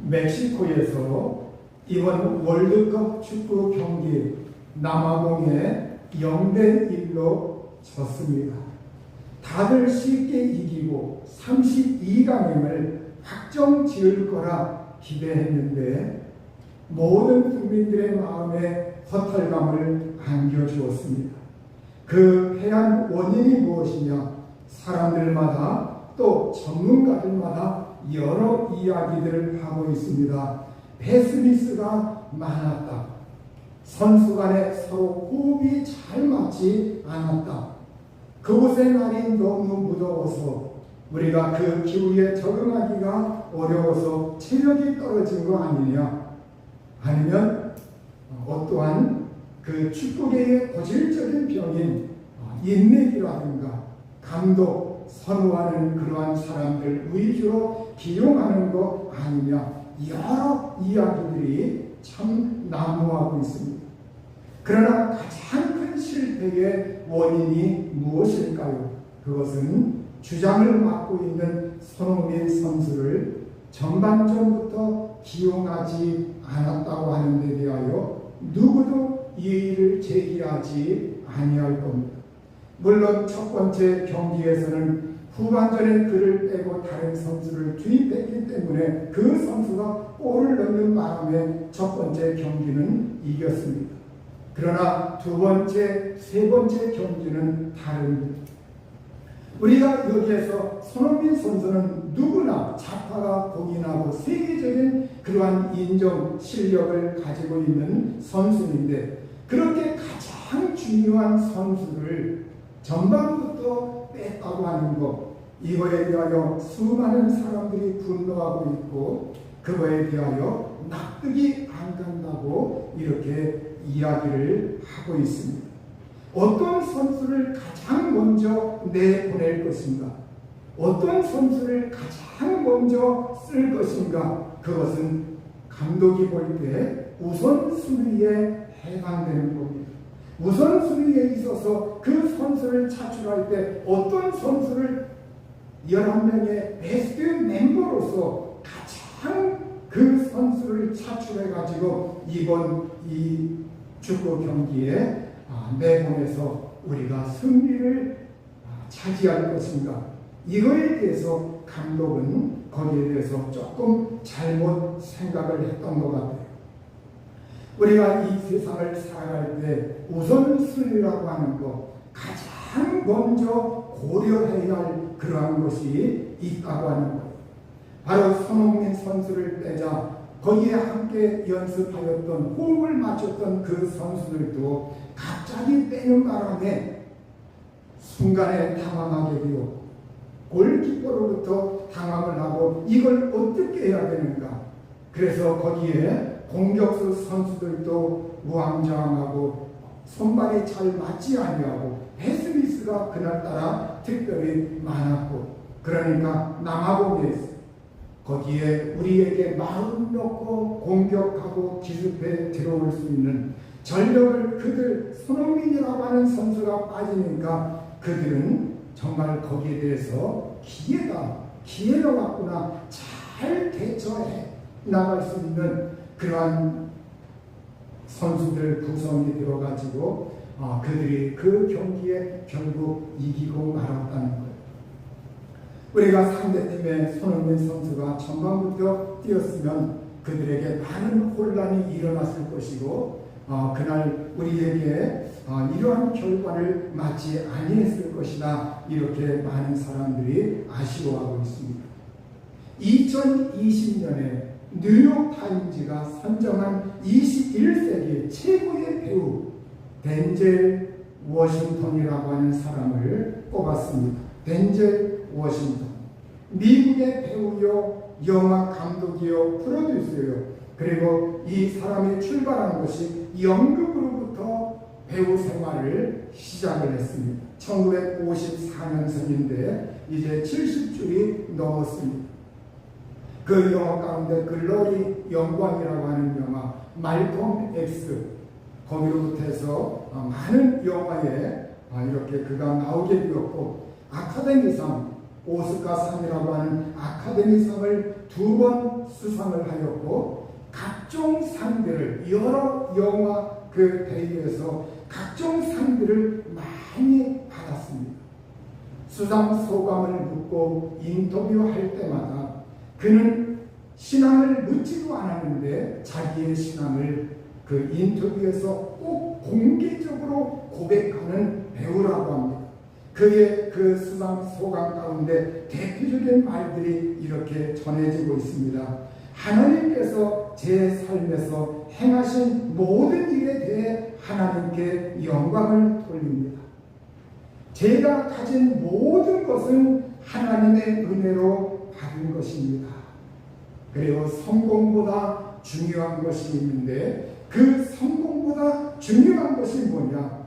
멕시코에서 이번 월드컵 축구 경기 남아공에 0대1로 졌습니다. 다들 쉽게 이기고 32강임을 확정 지을 거라 기대했는데 모든 국민들의 마음에 허탈감을 안겨주었습니다. 그 패한 원인이 무엇이냐? 사람들마다 또 전문가들마다 여러 이야기들을 하고 있습니다. 패스미스가 많았다. 선수 간에 서로 호흡이 잘 맞지 않았다. 그곳의 날이 너무 무더워서 우리가 그 기후에 적응하기가 어려워서 체력이 떨어진 거 아니냐? 아니면 어떠한 그 축구계의 고질적인 병인 인맥이라든가 감독, 선호하는 그러한 사람들 위주로 기용하는 것 아니냐? 여러 이야기들이 참 난무하고 있습니다. 그러나 가장 큰 실패의 원인이 무엇일까요? 그것은 주장을 맡고 있는 손흥민 선수를 전반전부터 기용하지 않았다고 하는 데 대하여 누구도 이의를 제기하지 아니할 겁니다. 물론 첫 번째 경기에서는 후반전에 그를 빼고 다른 선수를 투입했기 때문에 그 선수가 골을 넣는 바람에 첫 번째 경기는 이겼습니다. 그러나 두 번째, 세 번째 경기는 다릅니다. 우리가 여기에서 손흥민 선수는 누구나 자파가 공인하고 세계적인 그러한 인정, 실력을 가지고 있는 선수인데 그렇게 가장 중요한 선수를 전반부터 뺐다고 하는 것, 이거에 대하여 수많은 사람들이 분노하고 있고 그거에 대하여 납득이 안 간다고 이렇게 이야기를 하고 있습니다. 어떤 선수를 가장 먼저 내보낼 것인가? 어떤 선수를 가장 먼저 쓸 것인가? 그것은 감독이 볼 때 우선순위에 해당되는 겁니다. 우선순위에 있어서 그 선수를 차출할 때 어떤 선수를 11명의 베스트 멤버로서 가장 그 선수를 차출해가지고 이번 이 축구 경기에 내보내서 우리가 승리를 차지할 것인가? 이거에 대해서 감독은 거기에 대해서 조금 잘못 생각을 했던 것 같아요. 우리가 이 세상을 살아갈 때 우선순위라고 하는 것, 가장 먼저 고려해야 할 그러한 것이 있다고 하는 것. 바로 손흥민 선수를 빼자 거기에 함께 연습하였던 호흡을 맞췄던 그 선수들도 갑자기 빼는 바람에 순간에 당황하게 되고 골키퍼로부터 당황을 하고 이걸 어떻게 해야 되는가. 그래서 거기에 공격수 선수들도 우왕좌왕하고 손발이 잘 맞지 아니하고 패스미스가 그날따라 특별히 많았고 그러니까 남아공에서 거기에 우리에게 마음 놓고 공격하고 기습해 들어올 수 있는 전력을 그들 손흥민이라고 하는 선수가 빠지니까 그들은 정말 거기에 대해서 기회가 왔구나 잘 대처해 나갈 수 있는 그러한 선수들 구성이 되어가지고 그들이 그 경기에 결국 이기고 말았다는 거예요. 우리가 상대팀의 손흥민 선수가 전반부터 뛰었으면 그들에게 많은 혼란이 일어났을 것이고 그날 우리에게 이러한 결과를 맞지 아니했을 것이다. 이렇게 많은 사람들이 아쉬워하고 있습니다. 2020년에 뉴욕타임즈가 선정한 21세기 최고의 배우 덴젤 워싱턴이라고 하는 사람을 뽑았습니다. 덴젤 워싱턴. 미국의 배우요, 영화 감독이요, 프로듀서요. 그리고 이 사람이 출발한 것이 연극으로부터 배우 생활을 시작을 했습니다. 1954년생인데 이제 70줄이 넘었습니다. 그 영화 가운데 글로리 영광이라고 하는 영화, 말콤 X 거기로부터 해서 많은 영화에 이렇게 그가 나오게 되었고 아카데미상 오스카상이라고 하는 아카데미상을 2번 수상을 하였고, 각종 상들을, 여러 영화 그 대회에서 각종 상들을 많이 받았습니다. 수상 소감을 묻고 인터뷰할 때마다 그는 신앙을 묻지도 않았는데 자기의 신앙을 그 인터뷰에서 꼭 공개적으로 고백하는 배우라고 합니다. 그의 그 수상 소감 가운데 대표적인 말들이 이렇게 전해지고 있습니다. 하나님께서 제 삶에서 행하신 모든 일에 대해 하나님께 영광을 돌립니다. 제가 가진 모든 것은 하나님의 은혜로 받은 것입니다. 그리고 성공보다 중요한 것이 있는데, 그 성공보다 중요한 것이 뭐냐?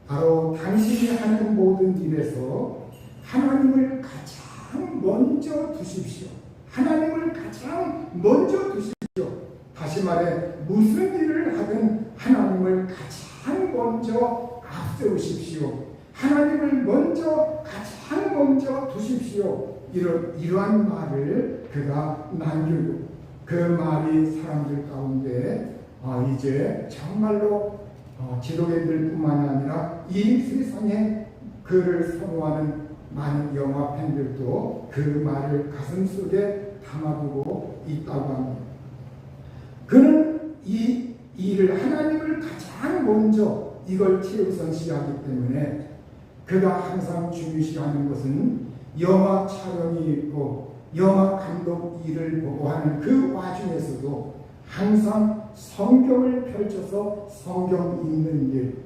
바로 당신이 하는 모든 일에서 하나님을 가장 먼저 두십시오. 하나님을 가장 먼저 두십시오. 다시 말해, 무슨 일을 하든 하나님을 가장 먼저 앞세우십시오. 하나님을 가장 먼저 두십시오. 이러한 말을 그가 남기고, 그 말이 사람들 가운데 이제 정말로 기독인들뿐만 아니라 이 세상에 그를 선호하는 많은 영화 팬들도 그 말을 가슴속에 담아두고 있다고 합니다. 그는 이 일을, 하나님을 가장 먼저 이걸 최우선시하기 때문에 그가 항상 중요시하는 것은 영화 촬영이 있고 영화 감독 일을 보고 하는 그 와중에서도 항상 성경을 펼쳐서 성경 읽는 일,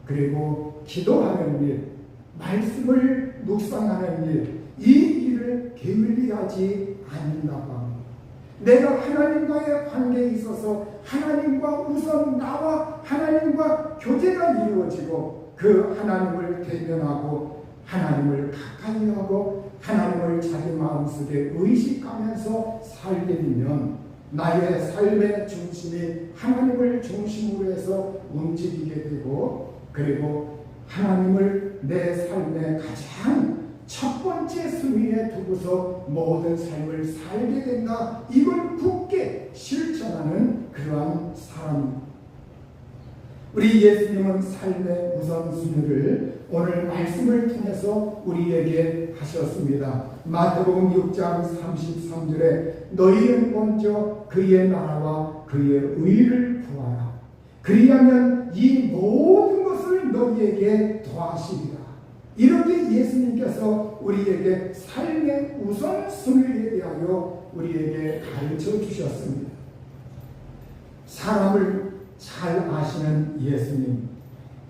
그리고 기도하는 일, 말씀을 묵상하는 일, 이 일을 게을리하지 않는다고 합니다. 내가 하나님과의 관계에 있어서 하나님과 우선 나와 하나님과 교제가 이루어지고, 그 하나님을 대면하고 하나님을 가까이 하고 하나님을 자기 마음속에 의식하면서 살게 되면 나의 삶의 중심이 하나님을 중심으로 해서 움직이게 되고, 그리고 하나님을 내 삶의 가장 첫 번째 순위에 두고서 모든 삶을 살게 된다. 이걸 굳게 실천하는 그러한 사람입니다. 우리 예수님은 삶의 우선순위를 오늘 말씀을 통해서 우리에게 하셨습니다. 마태복음 6장 33절에 너희는 먼저 그의 나라와 그의 의를 구하라. 그리하면 이 모든 것을 너희에게 더하시리라. 이렇게 예수님께서 우리에게 삶의 우선순위에 대하여 우리에게 가르쳐 주셨습니다. 사람을 잘 아시는 예수님,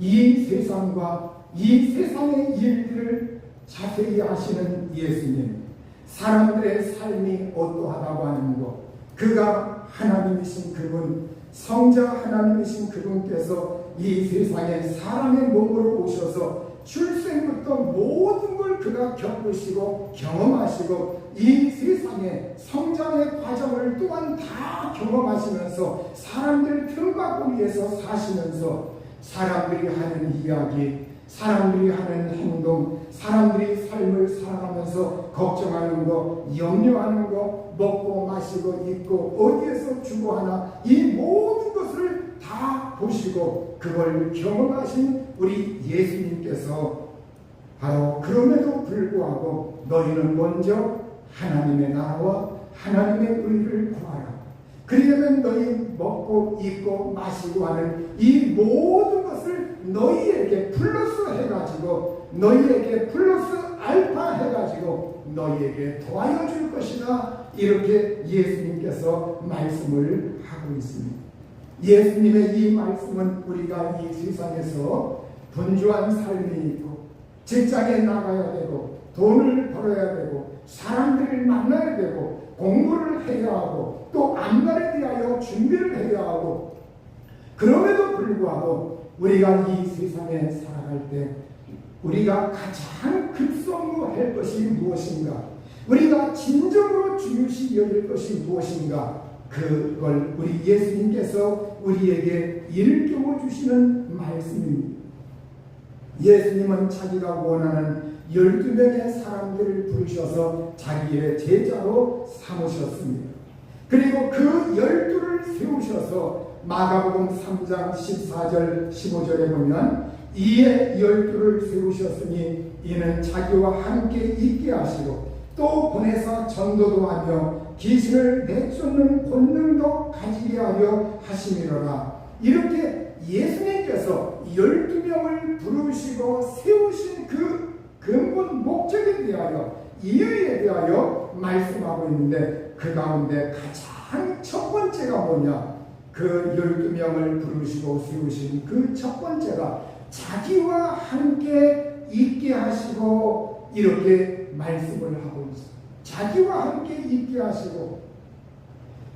이 세상과 이 세상의 일들을 자세히 아시는 예수님, 사람들의 삶이 어떠하다고 하는 것, 그가 하나님이신 그분, 성자 하나님이신 그분께서 이 세상에 사람의 몸으로 오셔서 출생부터 모든 걸 그가 겪으시고 경험하시고, 이 세상의 성장의 과정을 또한 다 경험하시면서 사람들 틈바구니에서 사시면서 사람들이 하는 이야기, 사람들이 하는 행동, 사람들이 삶을 살아가면서 걱정하는 거, 염려하는 거, 먹고 마시고 입고 어디에서 주고하나, 이 모든 것을 다 보시고 그걸 경험하신 우리 예수님께서 바로 그럼에도 불구하고 너희는 먼저 하나님의 나라와 하나님의 의를 구하라. 그러면 너희 먹고 입고 마시고 하는 이 모든 것을 너희에게 플러스 해가지고, 너희에게 플러스 알파 해가지고 너희에게 더하여 줄 것이다. 이렇게 예수님께서 말씀을 하고 있습니다. 예수님의 이 말씀은 우리가 이 세상에서 분주한 삶이 있고 직장에 나가야 되고 돈을 벌어야 되고 사람들을 만나야 되고 공부를 해야 하고 또 안날에 대하여 준비를 해야 하고, 그럼에도 불구하고 우리가 이 세상에 살아갈 때 우리가 가장 급선무할 것이 무엇인가, 우리가 진정으로 중요시 여길 것이 무엇인가, 그걸 우리 예수님께서 우리에게 일깨워 주시는 말씀입니다. 예수님은 자기가 원하는 12명의 사람들을 부르셔서 자기의 제자로 삼으셨습니다. 그리고 그 12를 세우셔서 마가복음 3장 14절 15절에 보면 이에 12를 세우셨으니 이는 자기와 함께 있게 하시고 또 보내사 전도도 하며 귀신을 내쫓는 권능도 가지게 하려 하심이로라. 이렇게 예수님께서 12명을 부르시고 세우신 그 근본 목적에 대하여, 이유에 대하여 말씀하고 있는데, 그 가운데 가장 첫 번째가 뭐냐? 그 12명을 부르시고 세우신 그 첫 번째가 자기와 함께 있게 하시고, 이렇게 말씀을 하고 있어요. 자기와 함께 있게 하시고,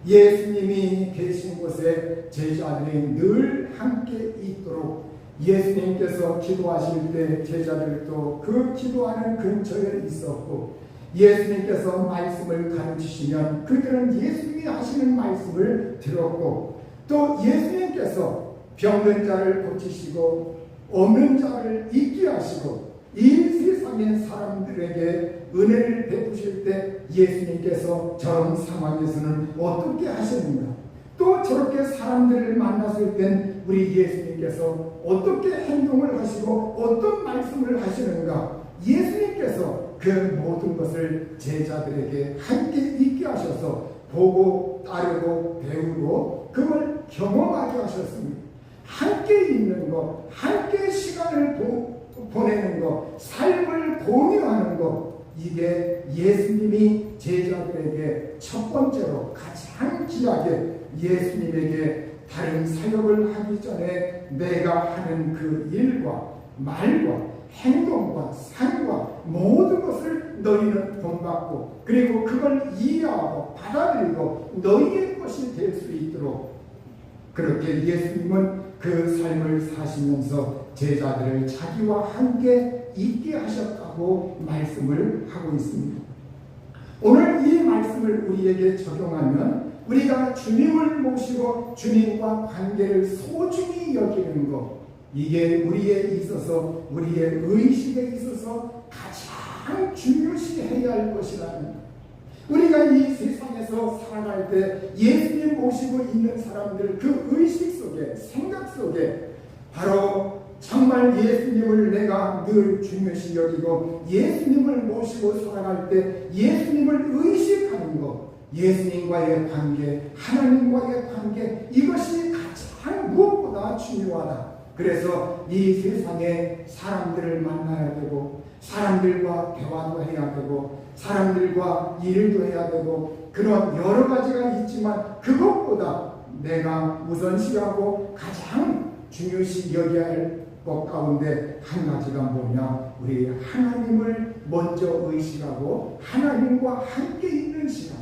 예수님이 계신 곳에 제자들이 늘 함께 있도록, 예수님께서 기도하실 때 제자들도 그 기도하는 근처에 있었고, 예수님께서 말씀을 가르치시면 그들은 예수님이 하시는 말씀을 들었고, 또 예수님께서 병든 자를 고치시고 없는 자를 있게 하시고 이 세상의 사람들에게 은혜를 베푸실 때 예수님께서 저런 상황에서는 어떻게 하시는가, 또 저렇게 사람들을 만났을 땐 우리 예수님께서 어떻게 행동을 하시고 어떤 말씀을 하시는가, 예수님께서 그 모든 것을 제자들에게 함께 있게 하셔서 보고 따르고 배우고 그걸 경험하게 하셨습니다. 함께 있는 것, 함께 시간을 보내는 것, 삶을 공유하는 것, 이게 예수님이 제자들에게 첫 번째로 가장 귀하게, 예수님에게 다른 사역을 하기 전에 내가 하는 그 일과 말과 행동과 삶과 모든 것을 너희는 본받고, 그리고 그걸 이해하고 받아들이고 너희의 것이 될 수 있도록, 그렇게 예수님은 그 삶을 사시면서 제자들을 자기와 함께 있게 하셨다고 말씀을 하고 있습니다. 오늘 이 말씀을 우리에게 적용하면 우리가 주님을 모시고 주님과 관계를 소중히 여기는 것, 이게 우리에 있어서, 우리의 의식에 있어서 가장 중요시해야 할 것이라는, 우리가 이 세상에서 살아갈 때 예수님 모시고 있는 사람들 그 의식 속에, 생각 속에 바로 정말 예수님을 내가 늘 중요시 여기고 예수님을 모시고 살아갈 때 예수님을 의식하는 것, 예수님과의 관계, 하나님과의 관계, 이것이 가장 무엇보다 중요하다. 그래서 이 세상에 사람들을 만나야 되고, 사람들과 대화도 해야 되고, 사람들과 일도 해야 되고, 그런 여러 가지가 있지만 그것보다 내가 우선시하고 가장 중요시 여겨야 할 것 가운데 한 가지가 뭐냐? 우리 하나님을 먼저 의식하고 하나님과 함께 있는 시간.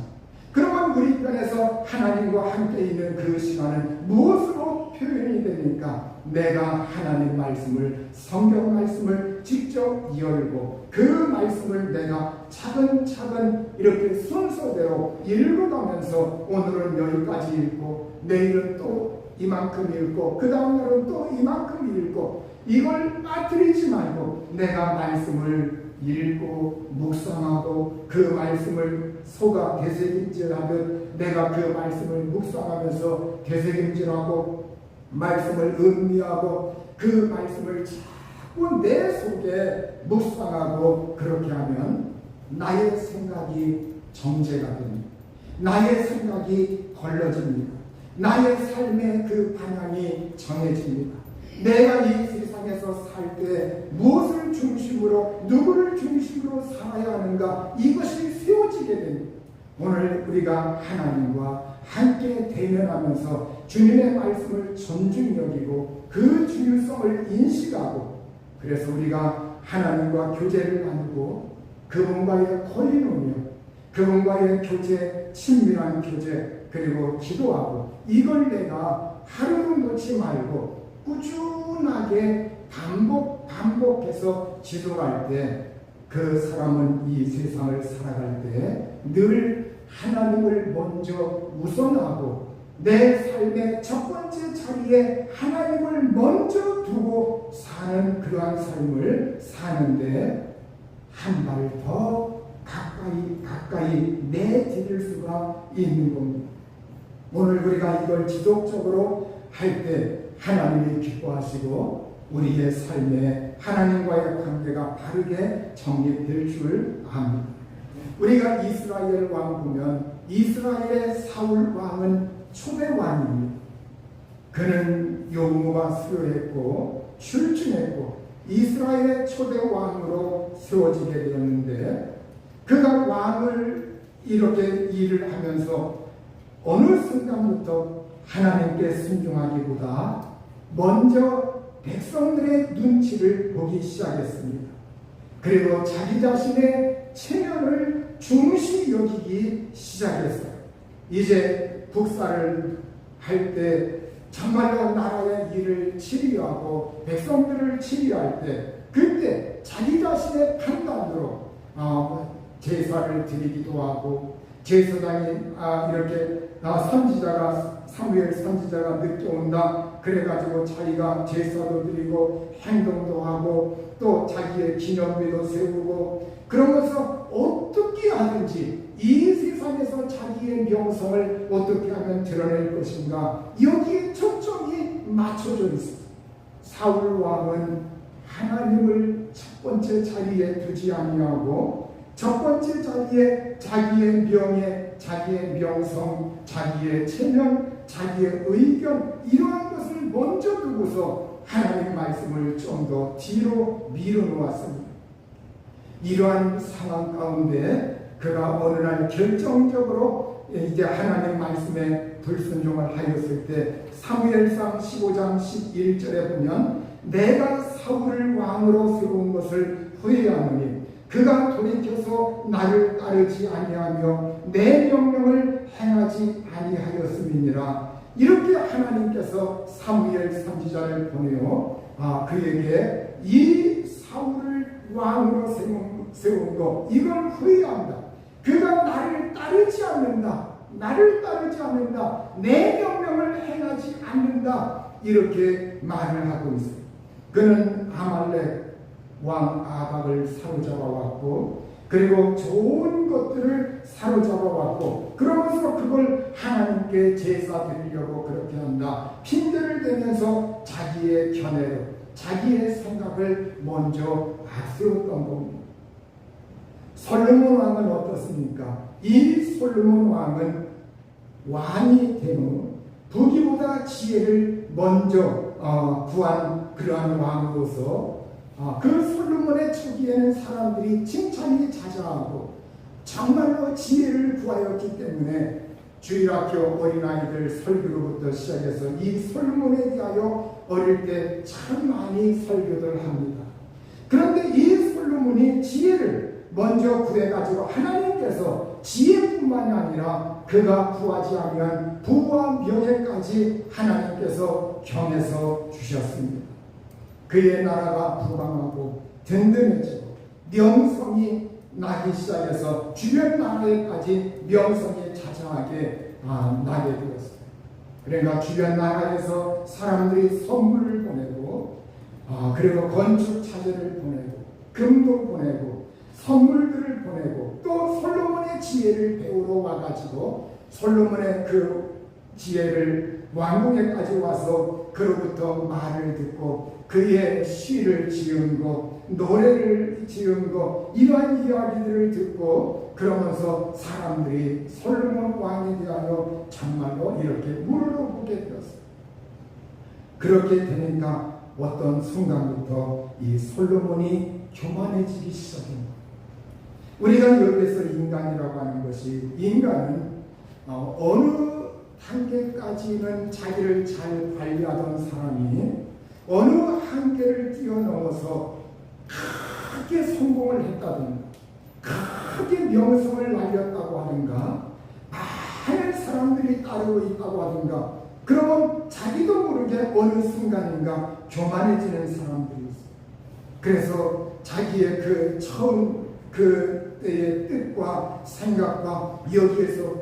그러면 우리 편에서 하나님과 함께 있는 그 시간은 무엇으로 표현이 됩니까? 내가 하나님 말씀을, 성경 말씀을 직접 열고 그 말씀을 내가 차근차근 이렇게 순서대로 읽어가면서 오늘은 여기까지 읽고 내일은 또 이만큼 읽고 그 다음 날은 또 이만큼 읽고, 이걸 빠뜨리지 말고 내가 말씀을 읽고 묵상하고 그 말씀을 소가 되새김질하듯 내가 그 말씀을 묵상하면서 되새김질하고 말씀을 음미하고 그 말씀을 자꾸 내 속에 묵상하고, 그렇게 하면 나의 생각이 정제가 됩니다. 나의 생각이 걸러집니다. 나의 삶의 그 방향이 정해집니다. 내가 이 세상에서 살 때 무엇을 중심으로, 누구를 중심으로 살아야 하는가, 이것이 세워지게 됩니다. 오늘 우리가 하나님과 함께 대면하면서 주님의 말씀을 존중히 여기고 그 중요성을 인식하고, 그래서 우리가 하나님과 교제를 나누고 그분과의 거리누며 그분과의 교제, 친밀한 교제, 그리고 기도하고, 이걸 내가 하루도 놓지 말고 꾸준하게 반복해서 지속할 때 그 사람은 이 세상을 살아갈 때 늘 하나님을 먼저 우선하고 내 삶의 첫 번째 자리에 하나님을 먼저 두고 사는 그러한 삶을 사는데, 한 발 더 가까이 내디딜 수가 있는 겁니다. 오늘 우리가 이걸 지속적으로 할 때 하나님이 기뻐하시고 우리의 삶에 하나님과의 관계가 바르게 정립될 줄 압니다. 우리가 이스라엘 왕 보면 이스라엘의 사울 왕은 초대 왕입니다. 그는 용모가 수요했고 출중했고 이스라엘의 초대 왕으로 세워지게 되었는데 그가 왕을 이렇게 일을 하면서 어느 순간부터 하나님께 순종하기보다 먼저 백성들의 눈치를 보기 시작했습니다. 그리고 자기 자신의 체면을 중시 여기기 시작했어요. 이제 국사를 할 때 정말로 나라의 일을 치리하고 백성들을 치리할 때 그때 자기 자신의 판단으로 제사를 드리기도 하고 제사장이 이렇게 선지자가 사무엘 선지자가 늦게 온다 그래가지고 자기가 제사도 드리고 행동도 하고 또 자기의 기념비도 세우고 그러면서 어떻게 하든지 이 세상에서 자기의 명성을 어떻게 하면 드러낼 것인가 여기에 초점이 맞춰져 있습니다. 사울 왕은 하나님을 첫 번째 자리에 두지 아니하고 첫 번째 자리에 자기의 명예, 자기의 명성, 자기의 체면, 자기의 의견 이러한 것을 먼저 두고서 하나님 말씀을 좀 더 뒤로 밀어놓았습니다. 이러한 상황 가운데 그가 어느 날 결정적으로 이제 하나님 말씀에 불순종을 하였을 때 사무엘상 15장 11절에 보면 내가 사울을 왕으로 세운 것을 후회하노니 그가 돌이켜서 나를 따르지 아니하며 내 명령을 행하지 아니하였음이니라. 이렇게 하나님께서 사무엘 선지자를 보내어 그에게 이 사울을 왕으로 세운 것 이걸 후회한다. 그가 나를 따르지 않는다. 내 명령을 행하지 않는다. 이렇게 말을 하고 있어요. 그는 아말렉 왕 아각을 사로잡아 왔고 그리고 좋은 것들을 사로잡아 왔고 그러면서 그걸 하나님께 제사 드리려고 그렇게 한다. 핑계를 대면서 자기의 견해로 자기의 생각을 먼저 앞세웠던 겁니다. 솔로몬 왕은 어떻습니까? 이 솔로몬 왕은 왕이 된 후 부귀보다 지혜를 먼저 구한 그러한 왕으로서 그 솔로몬의 초기에는 사람들이 칭찬이 자자하고 정말로 지혜를 구하였기 때문에 주일학교 어린아이들 설교로부터 시작해서 이 솔로몬에 대하여 어릴 때 참 많이 설교를 합니다. 그런데 이 솔로몬이 지혜를 먼저 구해가지고 하나님께서 지혜뿐만이 아니라 그가 구하지 않으면 부와 명예까지 하나님께서 경에서 주셨습니다. 그의 나라가 부강하고 든든해지고 명성이 나기 시작해서 주변 나라에까지 명성이 자자하게 나게 되었어요. 그러니까 주변 나라에서 사람들이 선물을 보내고 그리고 건축 차제를 보내고 금도 보내고 선물들을 보내고 또 솔로몬의 지혜를 배우러 와가지고 솔로몬의 그 지혜를 왕궁에까지 와서 그로부터 말을 듣고 그의 시를 지은 것, 노래를 지은 것 이러한 이야기들을 듣고 그러면서 사람들이 솔로몬 왕에 대하여 정말로 이렇게 물어보게 되었어요. 그렇게 되니까 어떤 순간부터 이 솔로몬이 교만해지기 시작합니다. 우리가 여기에서 인간이라고 하는 것이 인간은 어느 단계까지는 자기를 잘 관리하던 사람이 어느 한계를 뛰어넘어서 크게 성공을 했다든가 크게 명성을 날렸다고 하든가 많은 사람들이 따르고 있다고 하든가 그러면 자기도 모르게 어느 순간인가 교만해지는 사람들이 있어요. 그래서 자기의 그 처음 그때의 뜻과 생각과 여기에서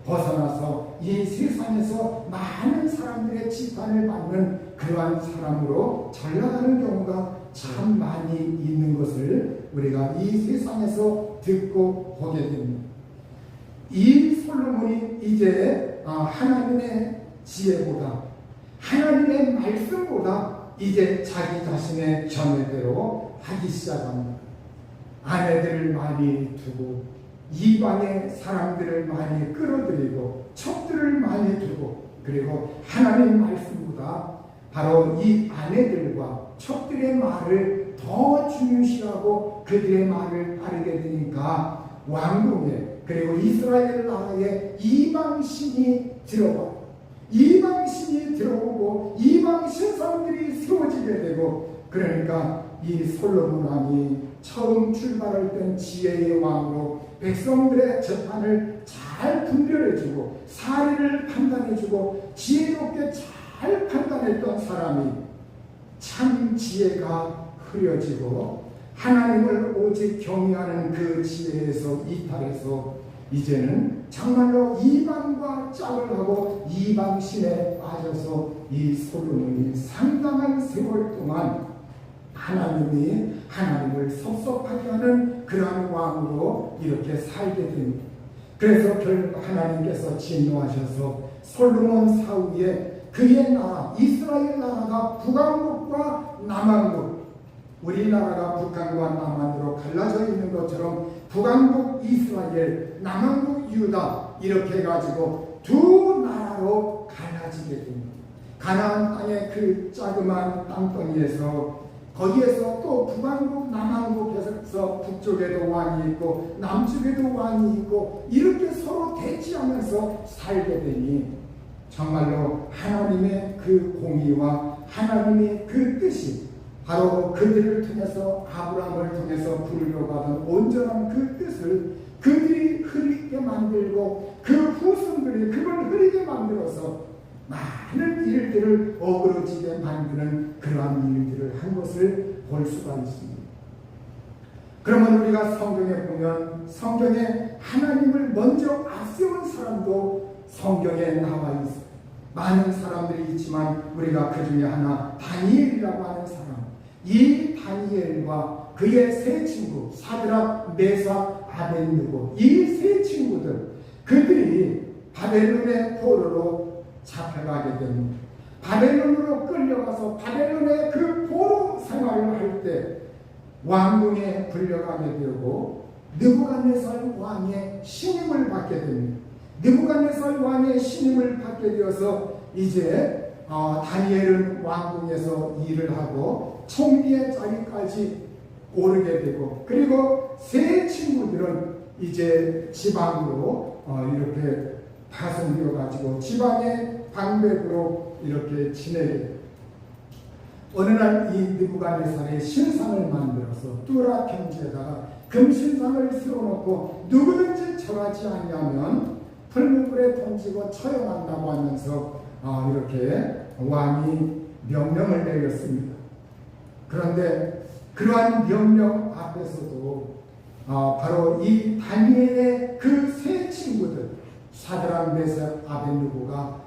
벗어나서 이 세상에서 많은 사람들의 지탄을 받는 그러한 사람으로 전락하는 경우가 참 많이 있는 것을 우리가 이 세상에서 듣고 보게 됩니다. 이 솔로몬이 이제 하나님의 지혜보다, 하나님의 말씀보다 이제 자기 자신의 견해대로 하기 시작합니다. 아내들을 많이 두고 이방의 사람들을 많이 끌어들이고 척들을 많이 두고, 그리고 하나님 말씀보다 바로 이 아내들과 척들의 말을 더 중요시하고 그들의 말을 따르게 되니까 왕궁에, 그리고 이스라엘 나라에 이방신이 들어와, 이방신이 들어오고 이방 신상들이 세워지게 되고, 그러니까 이 솔로몬 왕이 처음 출발할 땐 지혜의 왕으로 백성들의 재판을 잘 분별해주고 사리를 판단해주고 지혜롭게 잘 판단했던 사람이 참 지혜가 흐려지고 하나님을 오직 경외하는 그 지혜에서 이탈해서 이제는 정말로 이방과 짝을 하고 이방신에 빠져서 이 솔로몬이 상당한 세월 동안 하나님을 섭섭하게 하는 그러한 왕으로 이렇게 살게 됩니다. 그래서 결국 하나님께서 진노하셔서 솔로몬 사후에 그의 나라 이스라엘 나라가 북왕국과 남왕국, 우리나라가 북한과 남한으로 갈라져 있는 것처럼 북왕국 이스라엘, 남왕국 유다, 이렇게 해가지고 두 나라로 갈라지게 됩니다. 가나안 땅의 그 자그마한 땅덩이에서, 거기에서 또 북왕국 남왕국에서 북쪽에도 왕이 있고 남쪽에도 왕이 있고 이렇게 서로 대치하면서 살게 되니 정말로 하나님의 그 공의와 하나님의 그 뜻이 바로 그들을 통해서, 아브라함을 통해서 부르려고 하던 온전한 그 뜻을 그들이 흐리게 만들고 그 후손들이 그걸 흐리게 만들어서 많은 일들을 어그러지게 만드는 그러한 일들을 한 것을 볼 수가 있습니다. 그러면 우리가 성경에 보면 성경에 하나님을 먼저 앞세운 사람도 성경에 나와 있어요. 많은 사람들이 있지만 우리가 그 중에 하나 다니엘이라고 하는 사람, 이 다니엘과 그의 세 친구 사드락, 메삭, 아벳느고, 이 세 친구들, 그들이 바벨론의 포로로 잡혀가게 됩니다. 바벨론으로 끌려가서 바벨론의 그 포로 생활을 할 때 왕궁에 불려가게 되고 느부갓네살 왕의 신임을 받게 됩니다. 느부갓네살 왕의 신임을 받게 되어서 이제 다니엘은 왕궁에서 일을 하고 총리의 자리까지 오르게 되고, 그리고 세 친구들은 이제 지방으로 이렇게 파송되어 가지고 지방의 방백으로 이렇게 지내게 됩니다. 어느 날 이 느부갓네살의 신상을 만들어서 뚜라 평지에다가 금신상을 세워놓고 누구든지 절하지 않으면 풀무불에 던지고 처형한다고 하면서 이렇게 왕이 명령을 내렸습니다. 그런데 그러한 명령 앞에서도 바로 이 다니엘의 그 세 친구들 사드락, 메삭, 아벳느고가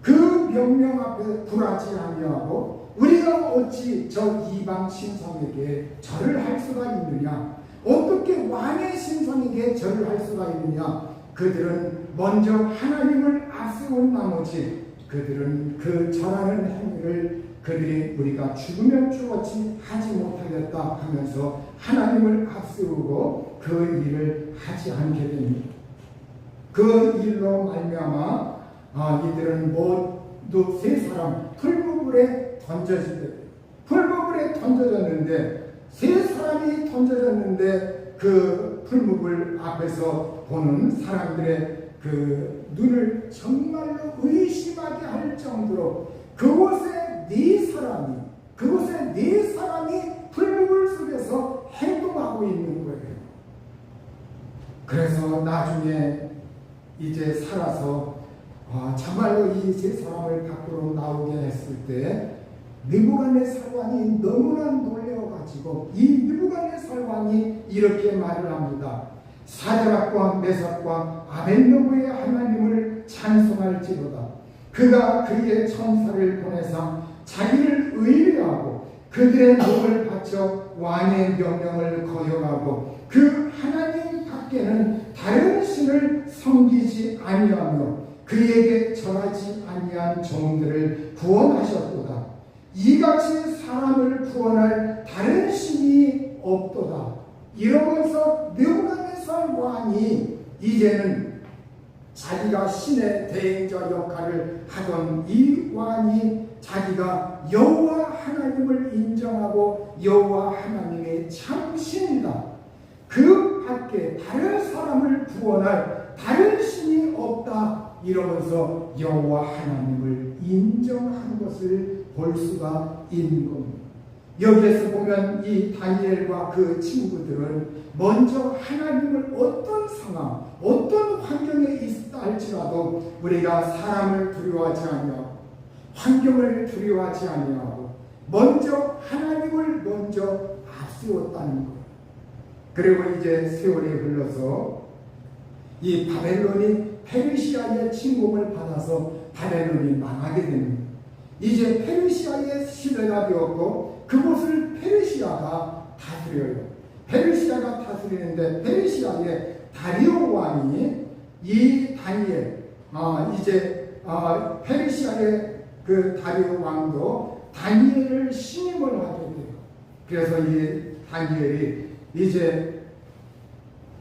그 명령 앞에 굴하지 아니하고 우리가 어찌 저 이방 신상에게 절을 할 수가 있느냐, 어떻게 왕의 신상에게 절을 할 수가 있느냐, 그들은 먼저 하나님을 앞세운 나머지 그들은 그 절하는 행위를 그들이 우리가 죽으면 죽었지 하지 못하겠다 하면서 하나님을 앞세우고 그 일을 하지 않게 됩니다. 그 일로 말미암아 이들은 모두 세 사람 풀무불에 던져졌는데 세 사람이 던져졌는데 그 풀무불 앞에서 보는 사람들의 그 눈을 정말로 의심하게 할 정도로 그곳에 네 사람이 풀무불 속에서 행동하고 있는 거예요. 그래서 나중에 이제 살아서 정말로 이 세 사람을 밖으로 나오게 했을 때 느부갓네살 왕이 너무나 놀라워가지고 이 느부갓네살 왕이 이렇게 말을 합니다. 사드락과 메삭과 아벳느고의 하나님을 찬송할지로다. 그가 그의 천사를 보내사 자기를 의뢰하고 그들의 목을 바쳐 왕의 명령을 거역하고 그 하나님 밖에는 다른 신을 섬기지 아니하며 그에게 절하지 아니한 종들을 구원하셨도다. 이같이 사람을 구원할 다른 신이 없도다. 이러면서 느부갓네살 왕이 이제는 자기가 신의 대행자 역할을 하던 이 왕이 자기가 여호와 하나님을 인정하고 여호와 하나님의 참신이다. 그 밖에 다른 사람을 구원할 다른 신이 없다. 이러면서 여호와 하나님을 인정한 것을 볼 수가 있는 겁니다. 여기에서 보면 이 다니엘과 그 친구들은 먼저 하나님을 어떤 상황, 어떤 환경에 있다 할지라도 우리가 사람을 두려워하지 아니하고 환경을 두려워하지 아니하고 먼저 하나님을 먼저 앞세웠다는 것. 그리고 이제 세월이 흘러서 이 바벨론이 페르시아의 침공을 받아서 바벨론이 망하게 됩니다. 이제 페르시아의 시대가 되었고 그곳을 페르시아가 다스려요. 페르시아가 다스리는데 페르시아의 다리오 왕이 이 다니엘, 페르시아의 그 다리오 왕도 다니엘을 신임을 하게 돼요. 그래서 이 다니엘이 이제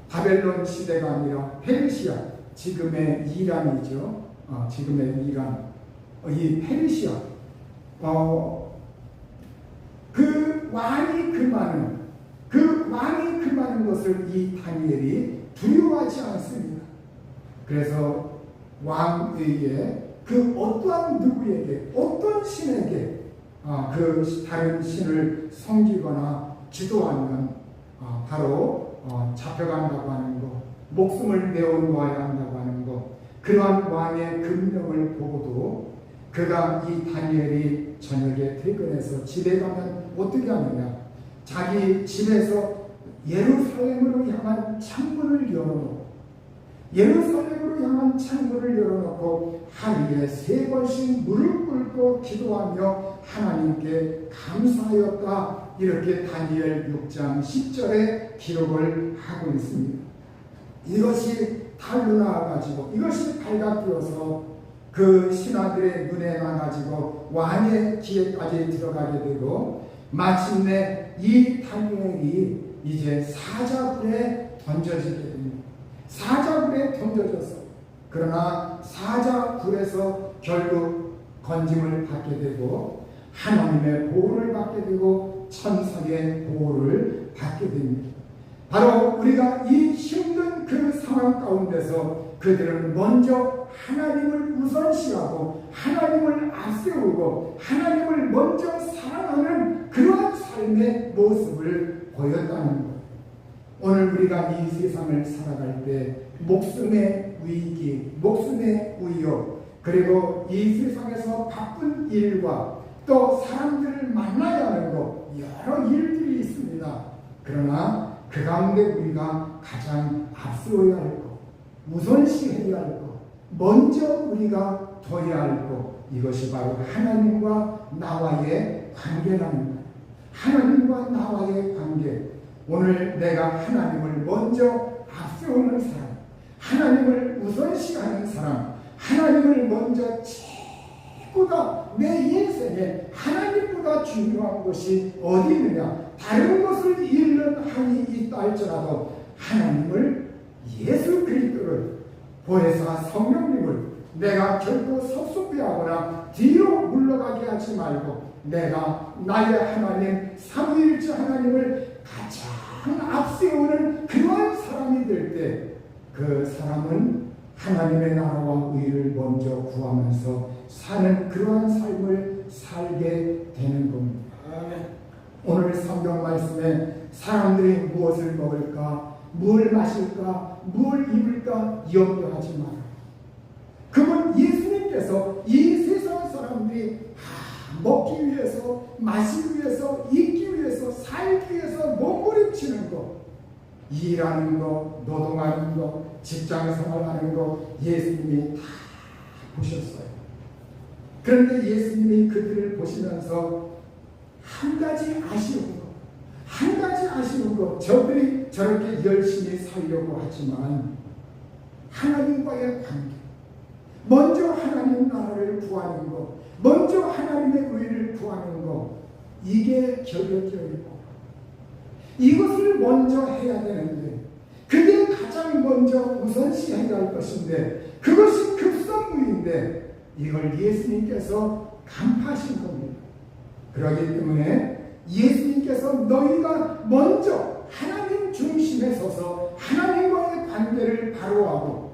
바벨론 시대가 아니라 페르시아, 지금의 이란이죠. 지금의 이란, 이 페르시아, 그 왕이 금하는 것을 이 다니엘이 두려워하지 않습니다. 그래서 왕에게 그 어떠한 누구에게 어떤 신에게 그 다른 신을 섬기거나 기도하면 바로 잡혀간다고 하는 것, 목숨을 내어놓아야 한다고 하는 것, 그러한 왕의 금령을 보고도 그가 이 다니엘이 저녁에 퇴근해서 집에 가면 어떻게 하느냐, 자기 집에서 예루살렘으로 향한 창문을 열어놓고 하루에 3번씩 무릎 꿇고 기도하며 하나님께 감사하였다. 이렇게 다니엘 6장 10절에 기록을 하고 있습니다. 이것이 달로 나와가지고 이것이 발각되어서 그 신하들의 눈에 나가지고 왕의 귀에까지 들어가게 되고 마침내 이 다니엘이 이제 사자굴에 던져지게 됩니다. 사자굴에 던져져서 그러나 사자굴에서 결국 건짐을 받게 되고 하나님의 보호를 받게 되고 천사의 보호를 받게 됩니다. 바로 우리가 이 힘든 그 상황 가운데서 그들은 먼저 하나님을 우선시하고 하나님을 앞세우고 하나님을 먼저 사랑하는 그러한 삶의 모습을 보였다는 것. 오늘 우리가 이 세상을 살아갈 때 목숨의 위기, 목숨의 위협, 그리고 이 세상에서 바쁜 일과 또 사람들을 만나야 하는 것, 여러 일들이 있습니다. 그러나 그 가운데 우리가 가장 앞서야 할 것, 우선시해야 할 것, 먼저 우리가 둬야 할 것, 이것이 바로 하나님과 나와의 관계라는 것. 하나님과 나와의 관계. 오늘 내가 하나님을 먼저 앞세우는 사람, 하나님을 우선시하는 사람, 하나님을 먼저 최고다. 내 인생에 하나님보다 중요한 것이 어디 있느냐? 다른 것을 잃는 한이 있다 할지라도 하나님을, 예수 그리스도를, 보혜사 성령님을 내가 결코 섭섭해하거나 뒤로 물러가게 하지 말고 내가 나의 하나님 삼위일체 하나님을 가장 앞세우는 그러한 사람이 될 때 그 사람은 하나님의 나라와 의를 먼저 구하면서 사는 그러한 삶을 살게 되는 겁니다. 오늘 성경 말씀에 사람들이 무엇을 먹을까, 뭘 마실까, 뭘 입을까 염려하지 마라. 그건 예수님께서 이 세상 사람들이 먹기 위해서, 마시기 위해서, 입기 위해서, 살기 위해서 몸부림치는 것, 일하는 것, 노동하는 것, 직장 생활하는 것 예수님이 다 보셨어요. 그런데 예수님이 그들을 보시면서 한 가지 아쉬운 것, 한 가지 아시는 것, 저들이 저렇게 열심히 살려고 하지만 하나님과의 관계, 먼저 하나님 나라를 구하는 것, 먼저 하나님의 의를 구하는 것, 이게 겨겨져 있고 이것을 먼저 해야 되는데 그게 가장 먼저 우선시해야 할 것인데 그것이 급선무인데 이걸 예수님께서 간파하신 겁니다. 그렇기 때문에 예수님께서 너희가 먼저 하나님 중심에 서서 하나님과의 관계를 바로하고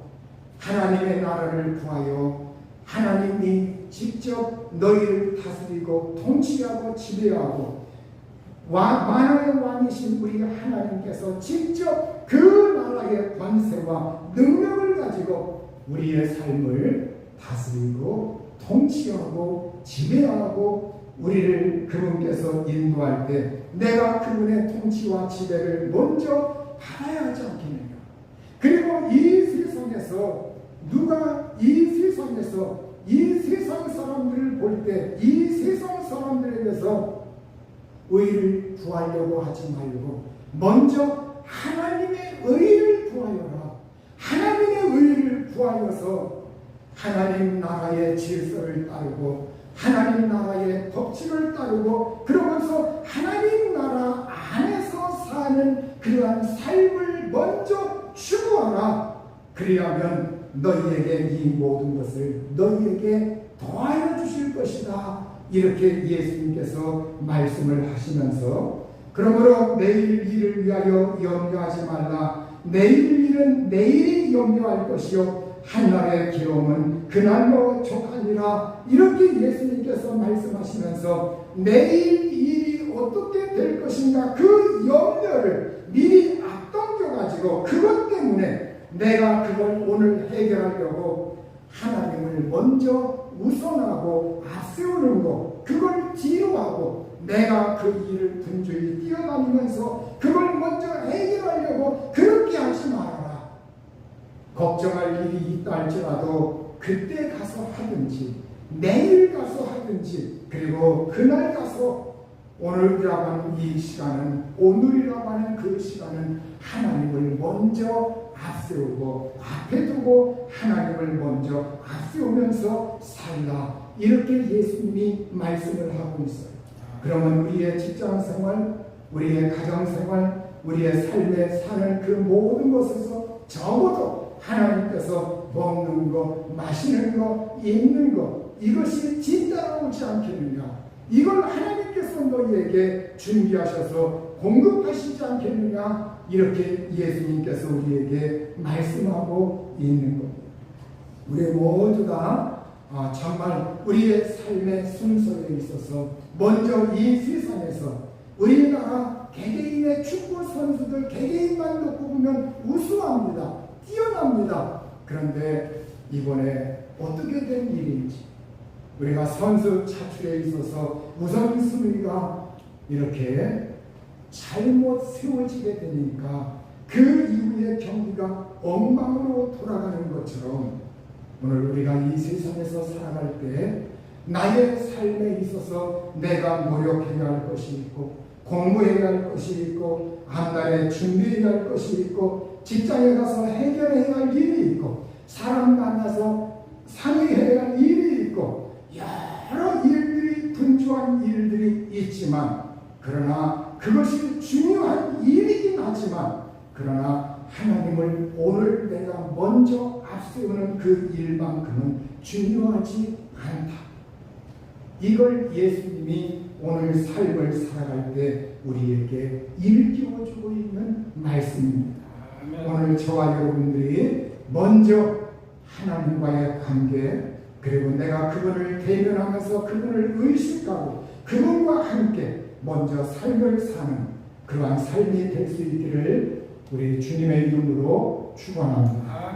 하나님의 나라를 구하여 하나님이 직접 너희를 다스리고 통치하고 지배하고 만왕의 왕이신 우리 하나님께서 직접 그 나라의 권세와 능력을 가지고 우리의 삶을 다스리고 통치하고 지배하고 우리를 그분께서 인도할 때 내가 그분의 통치와 지배를 먼저 받아야 하지 않겠느냐. 그리고 이 세상에서 누가 이 세상 사람들을 볼 때 이 세상 사람들에게서 의를 구하려고 하지 말고 먼저 하나님의 의를 구하여라. 하나님의 의를 구하여서 하나님 나라의 질서를 따르고 하나님 나라의 법칙을 따르고 그러면서 하나님 나라 안에서 사는 그러한 삶을 먼저 추구하라. 그리하면 너희에게 이 모든 것을 너희에게 더하여 주실 것이다. 이렇게 예수님께서 말씀을 하시면서 그러므로 내일 일을 위하여 염려하지 말라. 내일 일은 내일이 염려할 것이요 한날의 괴로움은 그날로 족하니라. 이렇게 예수님께서 말씀하시면서 내일 일이 어떻게 될 것인가 그 염려를 미리 앞당겨 가지고 그것 때문에 내가 그걸 오늘 해결하려고 하나님을 먼저 우선하고 앞세우는 것, 그걸 뒤로 하고 내가 그 일을 분주히 뛰어다니면서 그걸 먼저 해결하려고 그렇게 하지 말아라. 걱정할 일이 있다 할지라도 그때 가서 하든지 내일 가서 하든지 그리고 그날 가서 오늘이라고 하는 이 시간은 오늘이라고 하는 그 시간은 하나님을 먼저 앞세우고 앞에 두고 하나님을 먼저 앞세우면서 살라. 이렇게 예수님이 말씀을 하고 있어요. 그러면 우리의 직장생활, 우리의 가정생활, 우리의 삶에 사는 그 모든 것에서 적어도 하나님께서 먹는 것, 마시는 것, 입는 것 이것이 진짜로 오지 않겠느냐. 이걸 하나님께서 너희에게 준비하셔서 공급하시지 않겠느냐. 이렇게 예수님께서 우리에게 말씀하고 있는 겁니다. 우리 모두가 정말 우리의 삶의 순서에 있어서 먼저 이 세상에서 우리나라 개개인의 축구 선수들 개개인만 놓고 보면 우수합니다. 뛰어납니다. 그런데 이번에 어떻게 된 일인지 우리가 선수 차출에 있어서 우선순위가 이렇게 잘못 세워지게 되니까 그 이후의 경기가 엉망으로 돌아가는 것처럼 오늘 우리가 이 세상에서 살아갈 때 나의 삶에 있어서 내가 노력해야 할 것이 있고 공부해야 할 것이 있고 앞날에 준비해야 할 것이 있고 직장에 가서 해결해야 할 일이 있고 사람 만나서 상의해야 할 일이 있고 여러 일들이 분주한 일들이 있지만 그러나 그것이 중요한 일이긴 하지만 그러나 하나님을 오늘 내가 먼저 앞세우는 그 일만큼은 중요하지 않다. 이걸 예수님이 오늘 삶을 살아갈 때 우리에게 일깨워주고 있는 말씀입니다. 오늘 저와 여러분들이 먼저 하나님과의 관계 그리고 내가 그분을 대면하면서 그분을 의식하고 그분과 함께 먼저 삶을 사는 그러한 삶이 될 수 있기를 우리 주님의 이름으로 축원합니다.